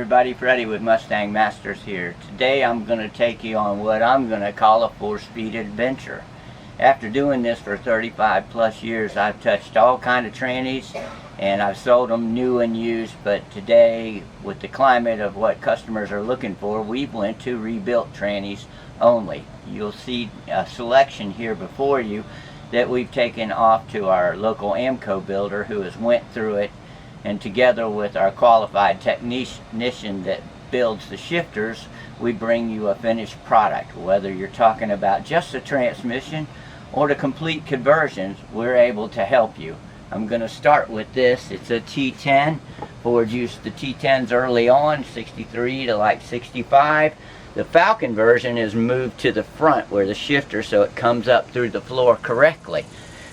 everybody, Freddy with Mustang Masters here. Today I'm going to take you on what I'm going to call a 4-speed adventure. After doing this for 35 plus years, I've touched all kind of trannies and I've sold them new and used, but today with the climate of what customers are looking for, we've went to rebuilt trannies only. You'll see a selection here before you that we've taken off to our local AMCO builder who has went through it, and together with our qualified technician that builds the shifters, we bring you a finished product. Whether you're talking about just the transmission or the complete conversions, we're able to help you. I'm going to start with this. It's a T10. Ford used the T10s early on, 63 to like 65. The Falcon version is moved to the front where the shifter, so it comes up through the floor correctly.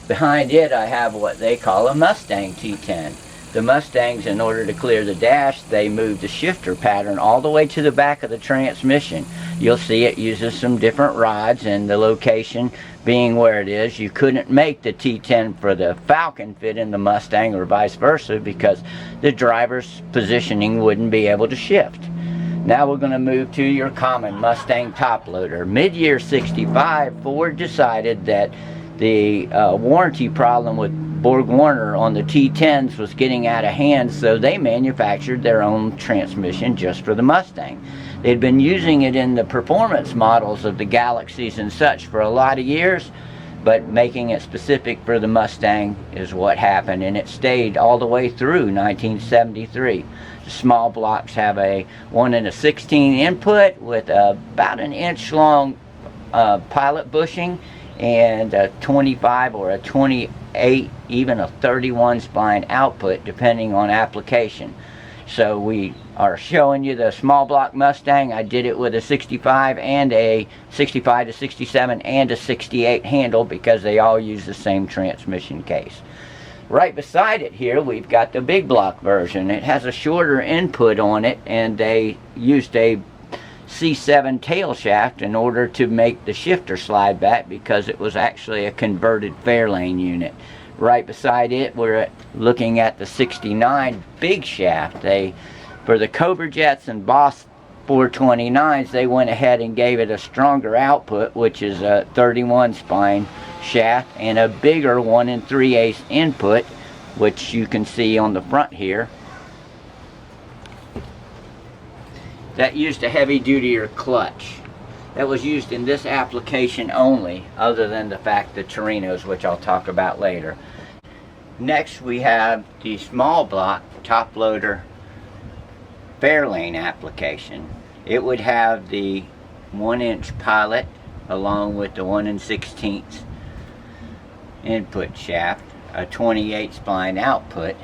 Behind it I have what they call a Mustang T10. The Mustangs, in order to clear the dash, they move the shifter pattern all the way to the back of the transmission. You'll see it uses some different rods, and the location being where it is, you couldn't make the T10 for the Falcon fit in the Mustang or vice versa because the driver's positioning wouldn't be able to shift. Now we're going to move to your common Mustang top loader. Mid-year 65, Ford decided that the warranty problem with Borg-Warner on the T10s was getting out of hand, so they manufactured their own transmission just for the Mustang. They'd been using it in the performance models of the Galaxies and such for a lot of years, but making it specific for the Mustang is what happened, and it stayed all the way through 1973. The small blocks have a 1 16 input with about an inch long pilot bushing and a 25 or a 28, even a 31 spline output depending on application. So we are showing you the small block Mustang. I did it with a 65 and a 65 to 67 and a 68 handle because they all use the same transmission case. Right beside it here we've got the big block version. It has a shorter input on it, and they used a C7 tail shaft in order to make the shifter slide back because it was actually a converted Fairlane unit. Right beside it we're looking at the 69 big shaft. For the Cobra Jets and Boss 429s, they went ahead and gave it a stronger output, which is a 31 spine shaft, and a bigger 1 3/8 input, which you can see on the front here. That used a heavy duty clutch. That was used in this application only, other than the fact the Torinos, which I'll talk about later. Next we have the small block top loader Fairlane application. It would have the 1-inch pilot along with the 1 16 input shaft, a 28 spline output.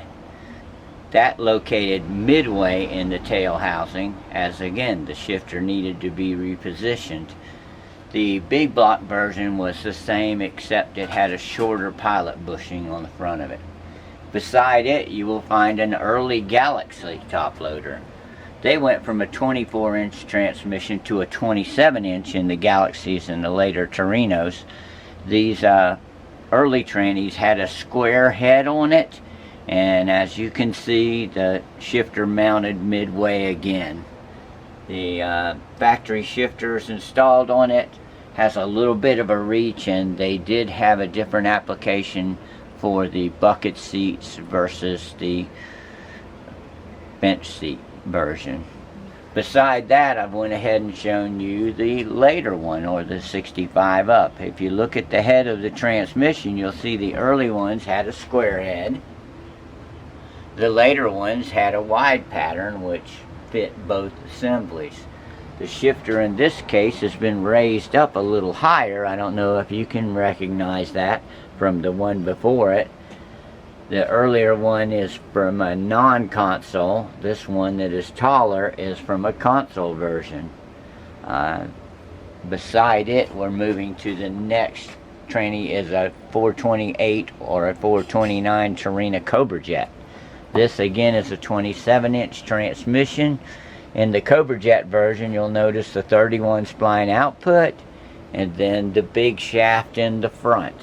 That located midway in the tail housing, as again the shifter needed to be repositioned. The big block version was the same, except it had a shorter pilot bushing on the front of it. Beside it you will find an early Galaxy top loader. They went from a 24-inch transmission to a 27-inch in the Galaxies and the later Torinos. These early trannies had a square head on it, and as you can see, the shifter mounted midway again. The factory shifters installed on it has a little bit of a reach, and they did have a different application for the bucket seats versus the bench seat version. Beside that, I've went ahead and shown you the later one, or the 65 up. If you look at the head of the transmission, you'll see the early ones had a square head. The later ones had a wide pattern which fit both assemblies. The shifter in this case has been raised up a little higher. I don't know if you can recognize that from the one before it. The earlier one is from a non-console. This one that is taller is from a console version. Beside it, we're moving to the next tranny, is a 428 or a 429 Torino Cobra Jet. This again is a 27-inch transmission. In the Cobra Jet version, you'll notice the 31 spline output and then the big shaft in the front.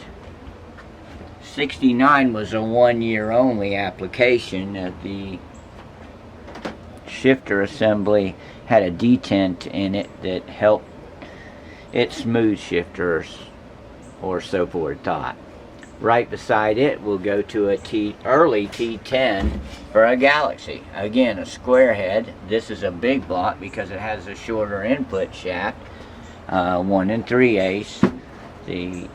69 was a 1-year only application. The shifter assembly had a detent in it that helped it smooth shifters, or so forth thought. Right beside it, we'll go to a early T10 for a Galaxy. Again, a square head. This is a big block because it has a shorter input shaft, 1 3/8. The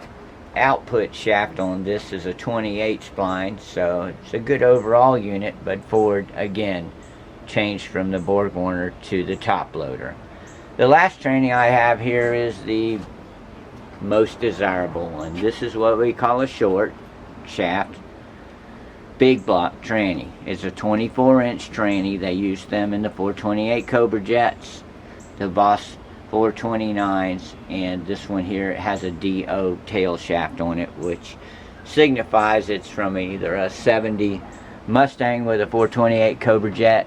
output shaft on this is a 28 spline, so it's a good overall unit, but Ford, again, changed from the BorgWarner to the top loader. The last tranny I have here is the most desirable one. This is what we call a short shaft big block tranny. It's a 24-inch tranny. They use them in the 428 Cobra Jets, the Boss 429s, and this one here, it has a DO tail shaft on it, which signifies it's from either a 70 Mustang with a 428 Cobra Jet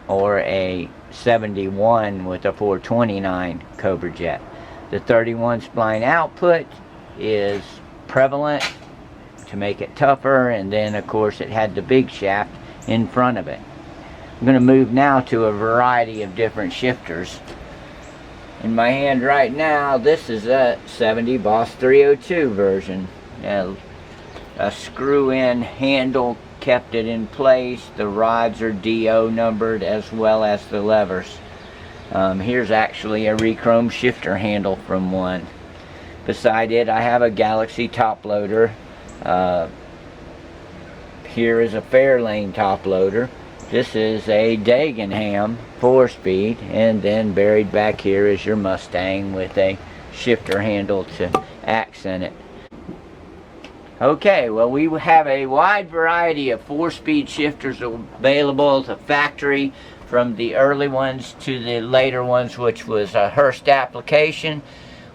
or a 71 with a 429 Cobra Jet. The 31 spline output is prevalent to make it tougher, and then of course it had the big shaft in front of it. I'm going to move now to a variety of different shifters. In my hand right now, this is a 70 Boss 302 version. A screw-in handle kept it in place. The rods are DO numbered as well as the levers. Here's actually a rechrome shifter handle from one. Beside it, I have a Galaxy top loader. Here is a Fairlane top loader. This is a Dagenham 4-speed, and then buried back here is your Mustang with a shifter handle to accent it. Okay, well, we have a wide variety of 4-speed shifters available at the factory, from the early ones to the later ones, which was a Hurst application.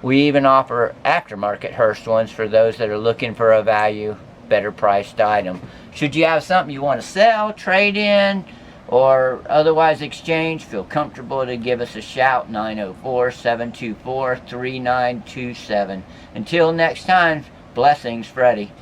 We even offer aftermarket Hurst ones for those that are looking for a value, better priced item. Should you have something you want to sell, trade in, or otherwise exchange, feel comfortable to give us a shout, 904-724-3927. Until next time, blessings, Freddy.